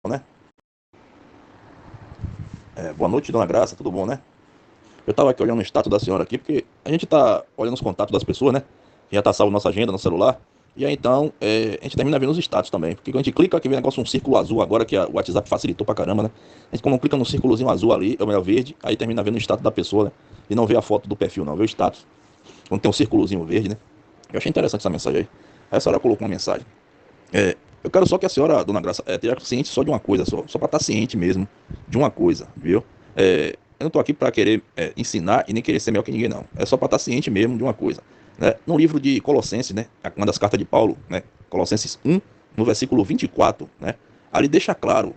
né? Boa noite, dona Graça, tudo bom, né? Eu tava aqui olhando o status da senhora aqui, porque a gente tá olhando os contatos das pessoas, né? Já tá salvo nossa agenda no celular. E aí então, a gente termina vendo os status também. Porque quando a gente clica aqui, vem negócio um círculo azul agora, que o WhatsApp facilitou pra caramba, né? A gente quando clica no círculozinho azul ali, ou melhor, verde, aí termina vendo o status da pessoa, né? E não vê a foto do perfil, não, vê o status. Quando tem um círculozinho verde, né? Eu achei interessante essa mensagem aí. Aí a senhora colocou uma mensagem. Eu quero só que a senhora, dona Graça, esteja ciente só de uma coisa, só para estar ciente mesmo de uma coisa, viu? Eu não tô aqui para querer ensinar e nem querer ser melhor que ninguém, não. É só para estar ciente mesmo de uma coisa. Né? No livro de Colossenses, né? Uma das cartas de Paulo, né? Colossenses 1, no versículo 24, né? Ali deixa claro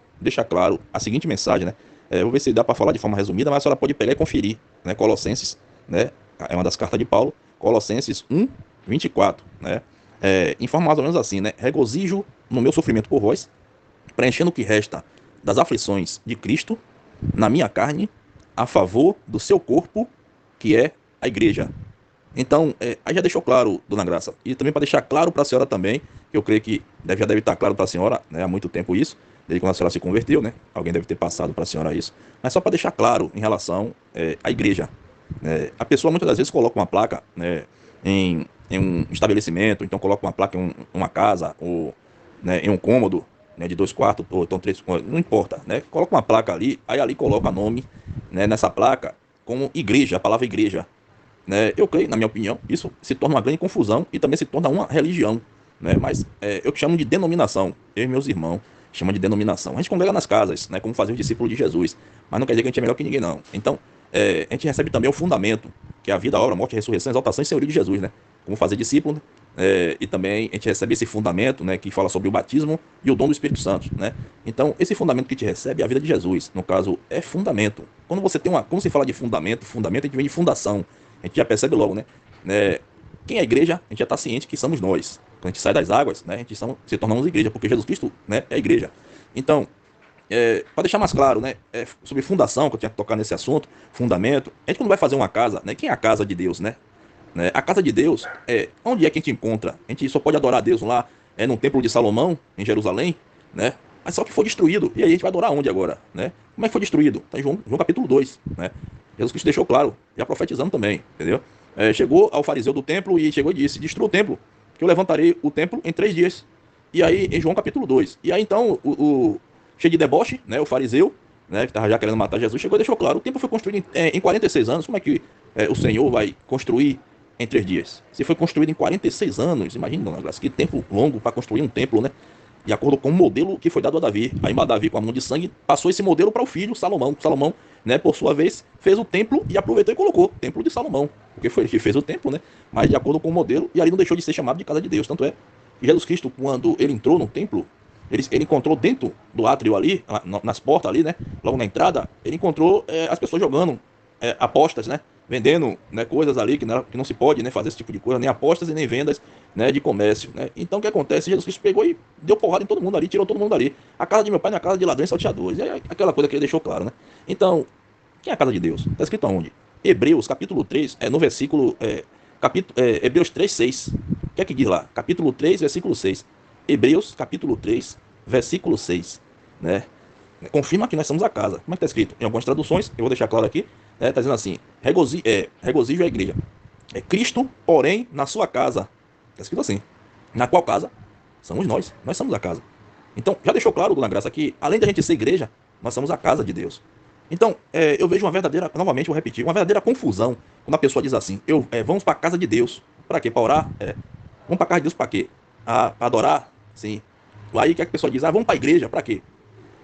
a seguinte mensagem, né? Vou ver se dá para falar de forma resumida, mas a senhora pode pegar e conferir, né? Colossenses, né? É uma das cartas de Paulo, Colossenses 1, 24, né? Informa mais ou menos assim, né? Regozijo no meu sofrimento por vós, preenchendo o que resta das aflições de Cristo na minha carne, a favor do seu corpo, que é a igreja. Então, aí já deixou claro, dona Graça, e também para deixar claro para a senhora também, que eu creio que já deve estar claro para a senhora, né, há muito tempo isso, desde quando a senhora se converteu, né? Alguém deve ter passado para a senhora isso. Mas só para deixar claro em relação à igreja. A pessoa muitas das vezes coloca uma placa, né, em um estabelecimento, então coloca uma placa em uma casa, ou né, em um cômodo, né, de 2 quartos, ou então 3, não importa, né? Coloca uma placa ali, aí ali coloca nome, né, nessa placa como igreja, a palavra igreja. Né? Eu creio, na minha opinião, isso se torna uma grande confusão e também se torna uma religião. Né? Mas eu chamo de denominação. Eu e meus irmãos chamam de denominação. A gente congrega nas casas, né? Como fazer os discípulos de Jesus. Mas não quer dizer que a gente é melhor que ninguém, não. Então, a gente recebe também o fundamento, que é a vida, a obra, a morte, a ressurreição, a exaltação e senhoria de Jesus. Né? Como fazer discípulo. Né? E também a gente recebe esse fundamento, né? Que fala sobre o batismo e o dom do Espírito Santo. Né? Então, esse fundamento que a gente recebe é a vida de Jesus. No caso, é fundamento. Quando você tem quando se fala de fundamento, fundamento a gente vem de fundação. A gente já percebe logo, né? Quem é igreja, a gente já está ciente que somos nós. Quando a gente sai das águas, né? A gente se tornamos igreja, porque Jesus Cristo, né, é a igreja. Então, para deixar mais claro, né? Sobre fundação, que eu tinha que tocar nesse assunto, fundamento. A gente quando vai fazer uma casa, né? Quem é a casa de Deus, né? A casa de Deus, onde é que a gente encontra? A gente só pode adorar a Deus lá, no templo de Salomão, em Jerusalém, né? Mas só que foi destruído. E aí a gente vai adorar onde agora, né? Como é que foi destruído? Está em João capítulo 2, né? Jesus Cristo deixou claro, já profetizando também, entendeu? Chegou ao fariseu do templo e chegou e disse: destrua o templo, que eu levantarei o templo em 3 dias. E aí, em João capítulo 2. E aí então, cheio de deboche, né? O fariseu, né? Que estava já querendo matar Jesus, chegou e deixou claro: o templo foi construído em 46 anos. Como é que o Senhor vai construir em 3 dias? Se foi construído em 46 anos, imagina, dona Graça, que tempo longo para construir um templo, né? De acordo com o modelo que foi dado a Davi. Aí Davi, com a mão de sangue, passou esse modelo para o filho Salomão. Salomão, né, por sua vez, fez o templo e aproveitou e colocou Templo de Salomão. Porque foi ele que fez o templo, né? Mas de acordo com o modelo, e ali não deixou de ser chamado de casa de Deus. Tanto é que Jesus Cristo, quando ele entrou no templo, ele encontrou dentro do átrio ali, nas portas ali, né? Logo na entrada, ele encontrou as pessoas jogando apostas, né? Vendendo, né, coisas ali que não se pode, né, fazer esse tipo de coisa, nem apostas e nem vendas, né, de comércio. Né? Então o que acontece? Jesus Cristo pegou e deu porrada em todo mundo ali, tirou todo mundo ali. A casa de meu pai não é a casa de ladrões e salteadores. É aquela coisa que ele deixou claro. Né? Então, quem é a casa de Deus? Está escrito aonde? Hebreus, capítulo 3, no versículo. Hebreus 3, 6. O que é que diz lá? Capítulo 3, versículo 6. Hebreus, capítulo 3, versículo 6. Né? Confirma que nós somos a casa. Como é que está escrito? Em algumas traduções, eu vou deixar claro aqui, está dizendo assim: regozijo é a igreja. É Cristo, porém, na sua casa. Está escrito assim. Na qual casa? Somos nós. Nós somos a casa. Então, já deixou claro, dona Graça, que além da gente ser igreja, nós somos a casa de Deus. Então, eu vejo uma verdadeira, novamente vou repetir, uma verdadeira confusão quando a pessoa diz assim: vamos para a casa de Deus. Para quê? Para orar? Vamos para a casa de Deus para quê? Para adorar? Sim. Aí que a pessoa diz: vamos para a igreja. Para quê?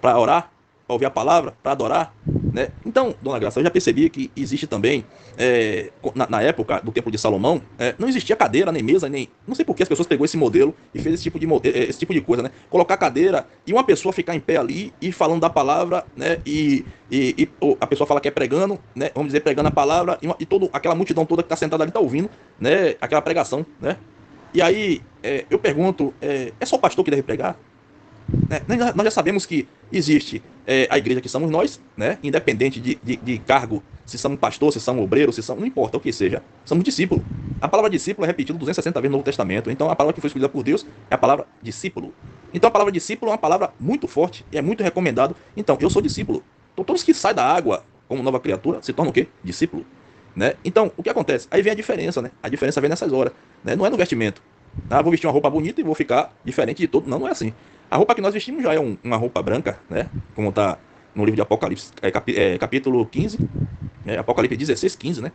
Para orar, para ouvir a palavra, para adorar. Né? Então, dona Graça, eu já percebi que existe também, na época do Templo de Salomão, não existia cadeira, nem mesa, nem. Não sei por que as pessoas pegou esse modelo e fez esse tipo de coisa, né? Colocar cadeira e uma pessoa ficar em pé ali e falando da palavra, né? E a pessoa fala que é pregando, né? Vamos dizer, pregando a palavra, e toda aquela multidão toda que está sentada ali está ouvindo, né? Aquela pregação, né? E aí, eu pergunto, é só o pastor que deve pregar? Nós já sabemos que existe a igreja que somos nós, né? Independente de cargo, se somos pastor, se somos obreiro, se somos, não importa o que seja, somos discípulo. A palavra discípulo é repetida 260 vezes no Novo Testamento, então a palavra que foi escolhida por Deus é a palavra discípulo. Então a palavra discípulo é uma palavra muito forte e é muito recomendado. Então, eu sou discípulo. Então todos que saem da água como nova criatura se tornam o quê? Discípulo. Né? Então, o que acontece? Aí vem a diferença, né? A diferença vem nessas horas. Né? Não é no vestimento. Ah, vou vestir uma roupa bonita e vou ficar diferente de todo. Não, não é assim. A roupa que nós vestimos já é uma roupa branca, né? Como está no livro de Apocalipse, capítulo 15, Apocalipse 16, 15, né?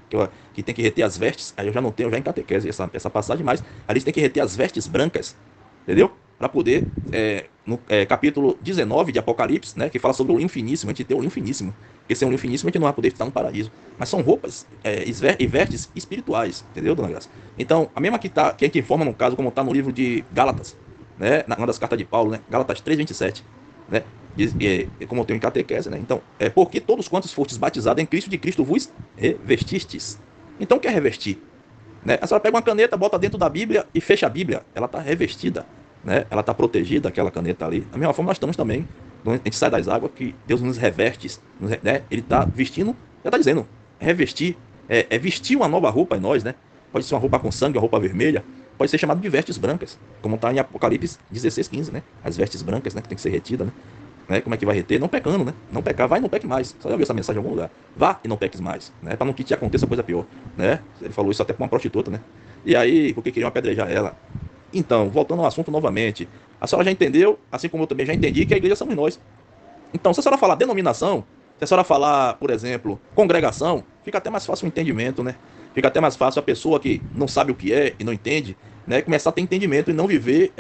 Que tem que reter as vestes. Aí eu já não tenho, já em catequese essa passagem, mas ali tem que reter as vestes brancas, entendeu? Para poder, no capítulo 19 de Apocalipse, né? Que fala sobre o linho finíssimo, a gente tem o linho finíssimo. Porque sem o linho finíssimo a gente não vai poder estar no paraíso. Mas são roupas e vestes espirituais, entendeu, dona Graça? Então, a mesma que a gente informa no caso, como está no livro de Gálatas, né? Uma das cartas de Paulo, né? Gálatas 3:27, né? Diz, como eu tenho em catequese, né? Então, porque todos quantos fostes batizados em Cristo, de Cristo vos revestistes. Então, o que é revestir? Né? A senhora pega uma caneta, bota dentro da Bíblia e fecha a Bíblia. Ela está revestida, né? Ela está protegida, aquela caneta ali. Da mesma forma, nós estamos também, quando a gente sai das águas, que Deus nos reveste, né? Ele está vestindo, já está dizendo, revestir, vestir uma nova roupa em nós, né? Pode ser uma roupa com sangue, uma roupa vermelha, pode ser chamado de vestes brancas, como está em Apocalipse 16, 15, né? As vestes brancas, né? Que tem que ser retidas, né? Como é que vai reter? Não pecando, né? Não pecar, vai e não peque mais. Você já ouviu essa mensagem em algum lugar? Vá e não peques mais, né? Para não que te aconteça coisa pior, né? Ele falou isso até com uma prostituta, né? E aí, porque queriam apedrejar ela. Então, voltando ao assunto novamente, a senhora já entendeu, assim como eu também já entendi, que a igreja somos nós. Então, se a senhora falar denominação, se a senhora falar, por exemplo, congregação, fica até mais fácil o entendimento, né? Fica até mais fácil a pessoa que não sabe o que é e não entende, né? Começar a ter entendimento e não viver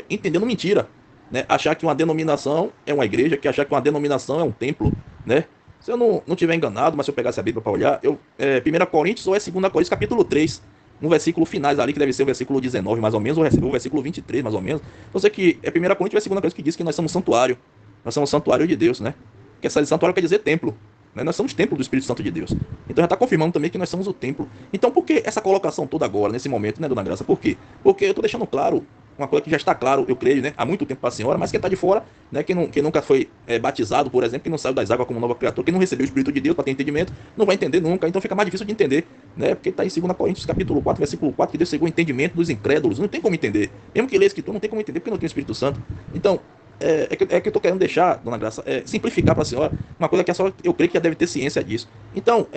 entendendo mentira, né? Achar que uma denominação é uma igreja, que achar que uma denominação é um templo, né? Se eu não tiver enganado, mas se eu pegasse a Bíblia para olhar, 1 Coríntios ou 2 Coríntios, capítulo 3, no versículo finais ali, que deve ser o versículo 19, mais ou menos, ou o versículo 23, mais ou menos. Eu sei que é 1 Coríntios e 2 Coríntios que diz que nós somos santuário. Nós somos santuário de Deus, né? Que essa santuário quer dizer templo. Né? Nós somos templo do Espírito Santo de Deus. Então já está confirmando também que nós somos o templo. Então por que essa colocação toda agora, nesse momento, né, dona Graça? Por quê? Porque eu estou deixando claro uma coisa que já está claro, eu creio, né, há muito tempo para a senhora, mas quem está de fora, né, quem nunca foi batizado, por exemplo, que não saiu das águas como nova criatura, que não recebeu o Espírito de Deus para ter entendimento, não vai entender nunca, então fica mais difícil de entender, né, porque está em 2 Coríntios, capítulo 4, versículo 4, que Deus cegou o entendimento dos incrédulos, não tem como entender, mesmo que lê a escritura, não tem como entender, porque não tem o Espírito Santo. Então, que eu estou querendo deixar, dona Graça, simplificar para a senhora uma coisa que a senhora, eu creio que já deve ter ciência disso. Então,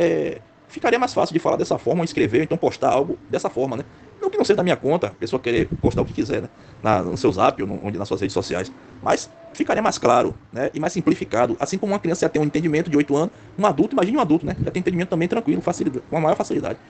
ficaria mais fácil de falar dessa forma, ou escrever, ou então postar algo dessa forma, né? Não que não seja da minha conta, a pessoa querer postar o que quiser, né? No seu zap ou nas suas redes sociais. Mas ficaria mais claro, né? E mais simplificado. Assim como uma criança já tem um entendimento de 8 anos, um adulto, imagine um adulto, né? Já tem entendimento também tranquilo, com uma maior facilidade.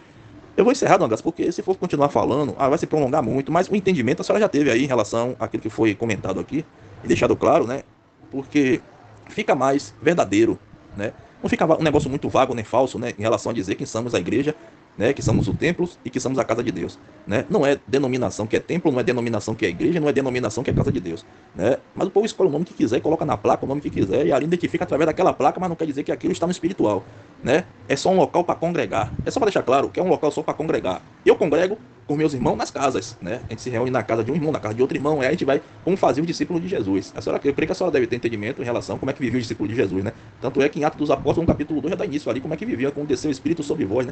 Eu vou encerrar, Dona Graça, porque se for continuar falando, vai se prolongar muito, mas o entendimento a senhora já teve aí em relação àquilo que foi comentado aqui, e deixado claro, né? Porque fica mais verdadeiro, né? Não fica um negócio muito vago nem falso, né? Em relação a dizer que somos a igreja, né? Que somos o templo e que somos a casa de Deus, né? Não é denominação que é templo, não é denominação que é igreja, não é denominação que é casa de Deus, né? Mas o povo escolhe o nome que quiser e coloca na placa o nome que quiser e ali identifica através daquela placa, mas não quer dizer que aquilo está no espiritual, né? É só um local para congregar. É só para deixar claro que é um local só para congregar. Eu congrego com meus irmãos nas casas, né? A gente se reúne na casa de um irmão, na casa de outro irmão, aí a gente vai como fazia o discípulo de Jesus. Eu creio que a senhora deve ter entendimento em relação a como é que vivia o discípulo de Jesus, né? Tanto é que em Atos dos Apóstolos, no capítulo 2, já dá início ali, como é que vivia, como desceu o Espírito sobre vós,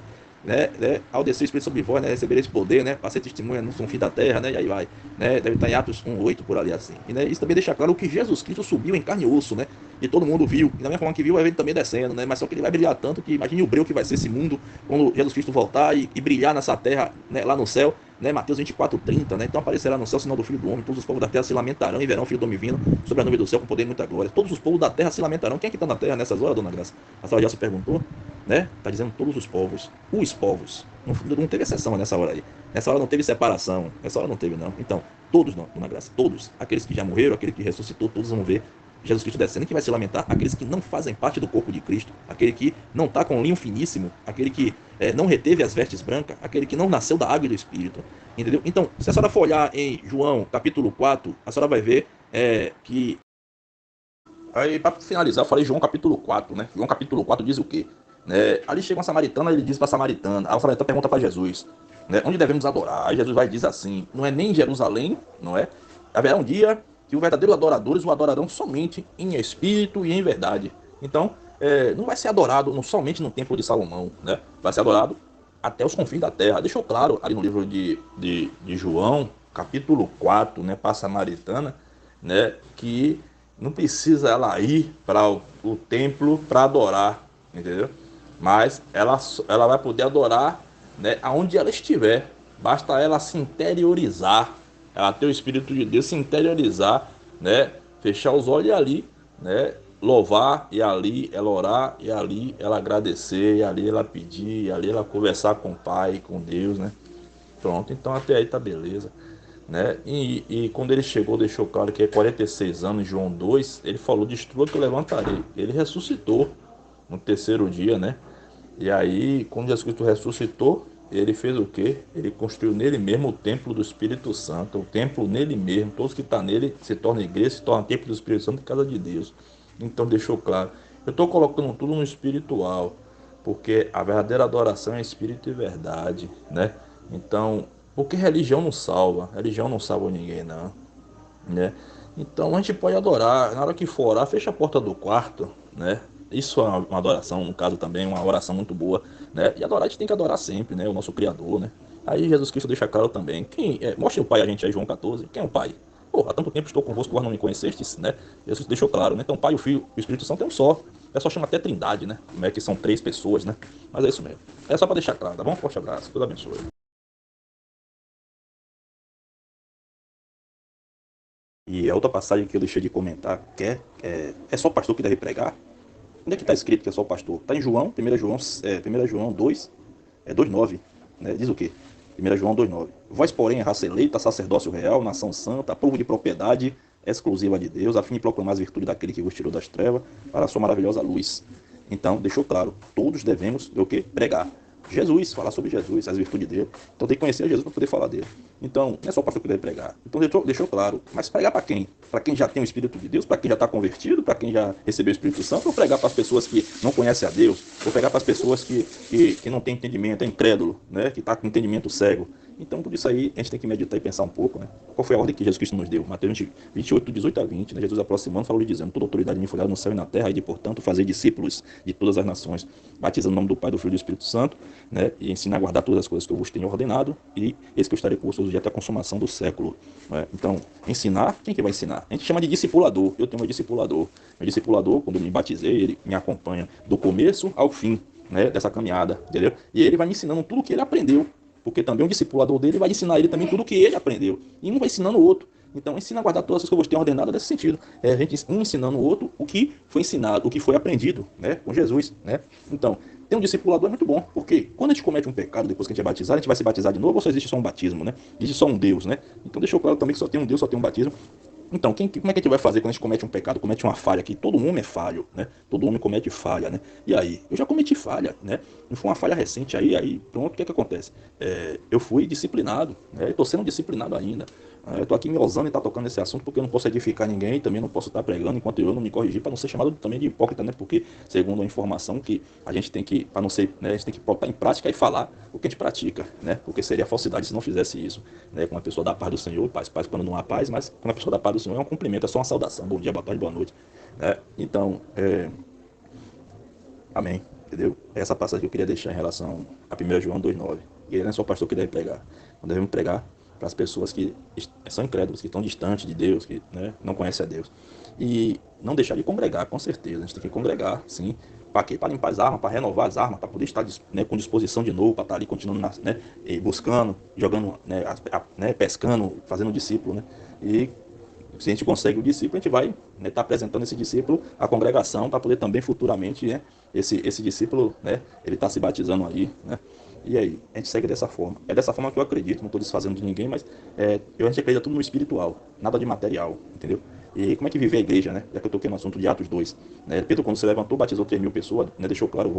né? Ao descer o Espírito sobre vós, né? Recebereis poder, né? Para ser testemunha no fim da terra, né? E aí vai, né? Deve estar em Atos 1:8 por ali assim. E né? Isso também deixa claro que Jesus Cristo subiu em carne e osso, né? E todo mundo viu. E da mesma forma que viu, vai ver ele também descendo, né? Mas só que ele vai brilhar tanto que imagine o breu que vai ser esse mundo quando Jesus Cristo voltar e brilhar nessa terra, né? Lá no céu, né? Mateus 24:30, né? Então aparecerá no céu o sinal do Filho do Homem, todos os povos da terra se lamentarão e verão o Filho do Homem vindo sobre a nuvem do céu com poder e muita glória. Todos os povos da terra se lamentarão. Quem é que está na terra nessas horas, dona Graça? A senhora já se perguntou, né? Está dizendo todos os povos. Não teve exceção nessa hora aí. Nessa hora não teve separação. Nessa hora não teve, não. Então, todos não, dona Graça. Todos. Aqueles que já morreram, aquele que ressuscitou, todos vão ver Jesus Cristo descendo. E quem vai se lamentar? Aqueles que não fazem parte do corpo de Cristo. Aquele que não está com linho finíssimo. Aquele que não reteve as vestes brancas. Aquele que não nasceu da água e do Espírito. Entendeu? Então, se a senhora for olhar em João, capítulo 4, a senhora vai ver que... Aí, para finalizar, eu falei João capítulo 4, né? João capítulo 4 diz o quê? Ali chega uma samaritana, ele diz para a samaritana, a samaritana pergunta para Jesus, né? Onde devemos adorar? Aí Jesus vai dizer assim, não é nem em Jerusalém, não é? Haverá um dia que os verdadeiros adoradores o adorarão somente em espírito e em verdade. Então, não vai ser adorado somente no templo de Salomão, né? Vai ser adorado até os confins da terra. Deixou claro ali no livro de João, capítulo 4, né, para a Samaritana, né, que não precisa ela ir para o templo para adorar, entendeu? Mas ela vai poder adorar, né, aonde ela estiver. Basta ela se interiorizar, ela ter o Espírito de Deus, se interiorizar, né, fechar os olhos e ali, né, louvar, e ali ela orar, e ali ela agradecer, e ali ela pedir, e ali ela conversar com o Pai, com Deus, né? Pronto, então até aí tá beleza, né? E quando ele chegou, deixou claro que é 46 anos, João 2, ele falou: destrua que eu levantarei. Ele ressuscitou no terceiro dia, né? E aí, quando Jesus Cristo ressuscitou, ele fez o quê? Ele construiu nele mesmo o templo do Espírito Santo, o templo nele mesmo. Todos que estão nele se tornam igreja, se tornam templo do Espírito Santo, casa de Deus. Então deixou claro. Eu estou colocando tudo no espiritual, porque a verdadeira adoração é espírito e verdade, né? Então, porque religião não salva ninguém, não, né? Então a gente pode adorar, na hora que for orar, fecha a porta do quarto, né? Isso é uma adoração, no caso também, uma oração muito boa, né? E adorar a gente tem que adorar sempre, né? O nosso Criador, né? Aí Jesus Cristo deixa claro também. Mostre o Pai a gente aí, João 14. Quem é o Pai? Pô, há tanto tempo estou convosco, vós não me conhecestes, né? Jesus deixou claro, né? Então o Pai, o Filho e o Espírito Santo é um só. O pessoal chama até Trindade, né? Como é que são três pessoas, né? Mas é isso mesmo. É só para deixar claro, tá bom? Forte abraço, Deus abençoe. E a outra passagem que eu deixei de comentar, é só o pastor que deve pregar? Onde é que está escrito que é só o pastor? Está em João, 1 João, 1 João 2, 2,9. Né? Diz o quê? 1 João 2,9. Vós, porém, é raça eleita, sacerdócio real, nação santa, povo de propriedade exclusiva de Deus, a fim de proclamar as virtudes daquele que vos tirou das trevas para a sua maravilhosa luz. Então, deixou claro, todos devemos o quê? Pregar. Jesus, falar sobre Jesus, as virtudes dele. Então tem que conhecer Jesus para poder falar dele. Então, não é só o pastor que deve pregar. Então deixou claro. Mas pregar para quem? Para quem já tem o Espírito de Deus, para quem já está convertido, para quem já recebeu o Espírito Santo, ou pregar para as pessoas que não conhecem a Deus, ou pregar para as pessoas que não têm entendimento, é incrédulo, né? Que está com entendimento cego. Então, tudo isso aí a gente tem que meditar e pensar um pouco, né? Qual foi a ordem que Jesus Cristo nos deu? Mateus 28, 18 a 20, né? Jesus aproximando, falou lhe dizendo: toda autoridade me foi dada no céu e na terra, e de, portanto, fazer discípulos de todas as nações, batizando no nome do Pai, do Filho e do Espírito Santo, né? E ensina a guardar todas as coisas que eu vos tenho ordenado, e eis que eu estarei convosco até a consumação do século. Né? Então, ensinar, quem que vai ensinar? A gente chama de discipulador. Eu tenho meu discipulador. Meu discipulador, quando eu me batizei, ele me acompanha do começo ao fim, né, dessa caminhada, entendeu? E ele vai me ensinando tudo que ele aprendeu, porque também o discipulador dele vai ensinar ele também tudo que ele aprendeu, e um vai ensinando o outro. Então, ensina a guardar todas as coisas que eu vos tenho ordenado nesse sentido. A gente um ensinando o outro o que foi ensinado, o que foi aprendido, né, com Jesus, né? Então, ter um discipulador é muito bom, porque quando a gente comete um pecado depois que a gente é batizado, a gente vai se batizar de novo ou só existe só um batismo, né? Existe só um Deus, né? Então deixou claro também que só tem um Deus, só tem um batismo. Então, como é que a gente vai fazer quando a gente comete um pecado, comete uma falha? Que todo homem é falho, né? Todo homem comete falha, né? E aí? Eu já cometi falha, né? Não foi uma falha recente aí pronto, o que é que acontece? Eu fui disciplinado, né? Estou sendo disciplinado ainda. Eu estou aqui me ousando e tá tocando nesse assunto porque eu não posso edificar ninguém, também não posso estar pregando enquanto eu não me corrigir, para não ser chamado também de hipócrita, né? Porque, segundo a informação que a gente tem que, para não ser, né, a gente tem que botar em prática e falar o que a gente pratica, né? Porque seria falsidade se não fizesse isso, né? Com a pessoa da paz do Senhor, paz quando não há paz, mas quando a pessoa da paz do Senhor é um cumprimento, é só uma saudação, bom dia, boa tarde, boa noite, né? Então, amém, entendeu? É essa passagem que eu queria deixar em relação a 1 João 2,9. E ele não é só o pastor que deve pregar. Nós devemos pregar para as pessoas que são incrédulas, que estão distantes de Deus, que, né, não conhecem a Deus. E não deixar de congregar, com certeza. A gente tem que congregar, sim. Para quê? Para limpar as armas, para renovar as armas, para poder estar, né, com disposição de novo, para estar ali continuando, né, buscando, jogando, né, pescando, fazendo discípulo, né? E se a gente consegue o discípulo, a gente vai, né, tá apresentando esse discípulo à congregação para poder também futuramente, né, esse discípulo, né, ele está se batizando aí, né? E aí, a gente segue dessa forma. É dessa forma que eu acredito, não estou desfazendo de ninguém, mas a gente acredita tudo no espiritual, nada de material, entendeu? E como é que vive a igreja, né? Já que eu toquei no assunto de Atos 2. Né? Pedro, quando se levantou, batizou 3.000 pessoas, né? Deixou claro,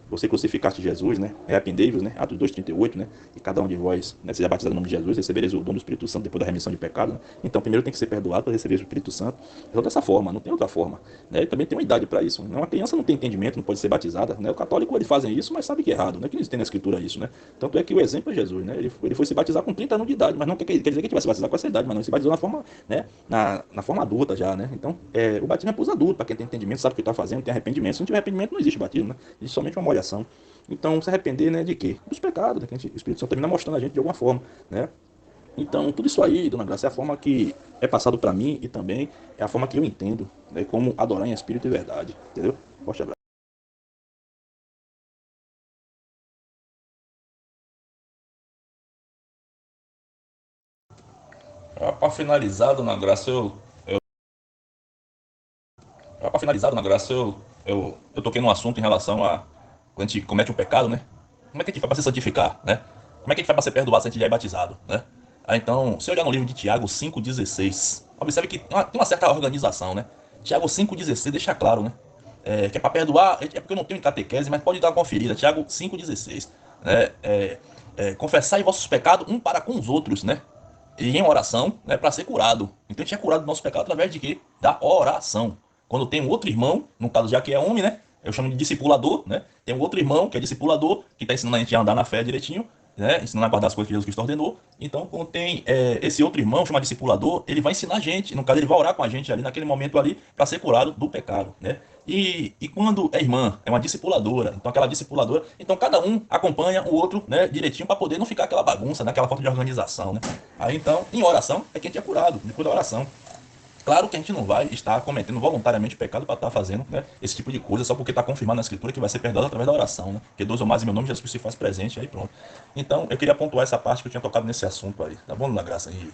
você crucificaste Jesus, né? Arrependei-vos, né? Atos 2:38, né? E cada um de vós, né, seja batizado no nome de Jesus, recebereis o dom do Espírito Santo depois da remissão de pecado. Né? Então, primeiro tem que ser perdoado para receber o Espírito Santo. É só dessa forma, não tem outra forma. Né? E também tem uma idade para isso. Né? Uma criança não tem entendimento, não pode ser batizada. Né? O católico, eles fazem isso, mas sabe que é errado, né? Que eles têm na escritura isso, né? Tanto é que o exemplo é Jesus, né? Ele foi se batizar com 30 anos de idade, mas não quer dizer que a gente vai se batizar com essa idade, mas não, ele se batizou na forma, né? Na forma adulta já, né? Então, o batismo é para os adultos, para quem tem entendimento, sabe o que está fazendo, tem arrependimento. Se não tiver arrependimento, não existe batismo, né? Existe somente uma molhação. Então, se arrepender, né, de quê? Dos pecados, né? Que o Espírito Santo termina mostrando a gente de alguma forma, né? Então, tudo isso aí, dona Graça, é a forma que é passado para mim e também é a forma que eu entendo, né, como adorar em espírito e verdade, entendeu? Forte abraço. Para finalizar, dona Graça, para finalizar, dona Graça, eu toquei num assunto em relação a quando a gente comete um pecado, né? Como é que a gente faz para se santificar, né? Como é que a gente faz para ser perdoado se a gente já é batizado, né? Então, se olhar no livro de Tiago 5,16, observe que tem uma certa organização, né? Tiago 5,16 deixa claro, né? Que é para perdoar, é porque eu não tenho em catequese, mas pode dar uma conferida. Tiago 5,16, né? Confessai vossos pecados um para com os outros, né? E em oração, né, para ser curado. Então a gente é curado do nosso pecado através de quê? Da oração. Quando tem um outro irmão, no caso já que é homem, né? Eu chamo de discipulador, né? Tem um outro irmão que é discipulador, que está ensinando a gente a andar na fé direitinho, né? Ensinando a guardar as coisas que Jesus Cristo ordenou. Então, quando tem esse outro irmão, chama discipulador, ele vai ensinar a gente, no caso, ele vai orar com a gente ali naquele momento ali, para ser curado do pecado, né? E quando é irmã, é uma discipuladora, então aquela discipuladora, então cada um acompanha o outro, né, direitinho para poder não ficar aquela bagunça, né, aquela falta de organização, né? Aí então, em oração, é que a gente é curado, depois da oração. Claro que a gente não vai estar cometendo voluntariamente pecado para estar fazendo, né, esse tipo de coisa só porque está confirmado na escritura que vai ser perdoado através da oração, né? Porque dois ou mais em meu nome, Jesus Cristo se faz presente, aí pronto. Então, eu queria pontuar essa parte que eu tinha tocado nesse assunto aí, tá bom, na graça aí?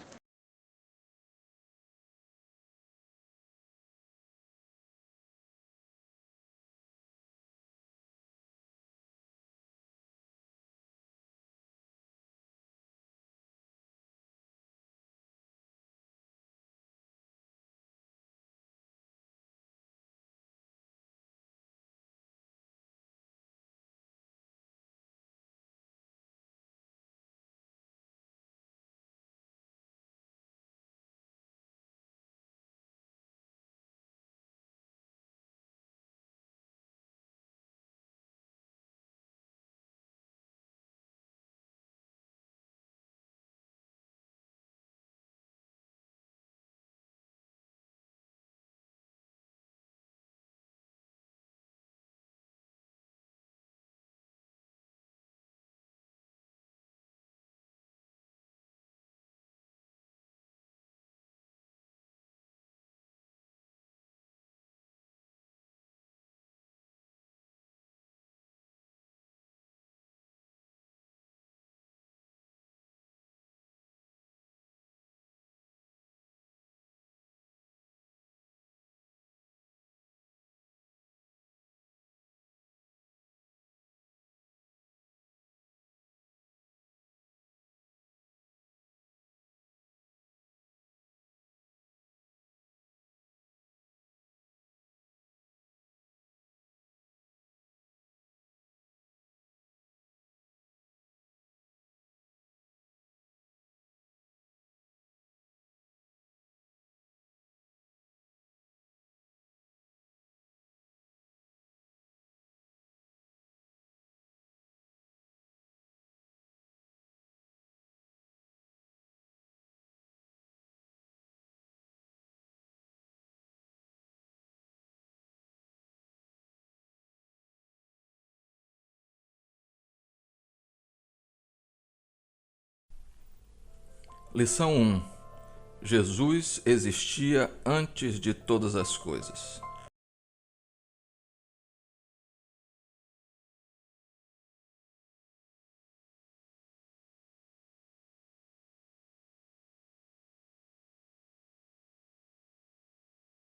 Lição 1. Jesus existia antes de todas as coisas.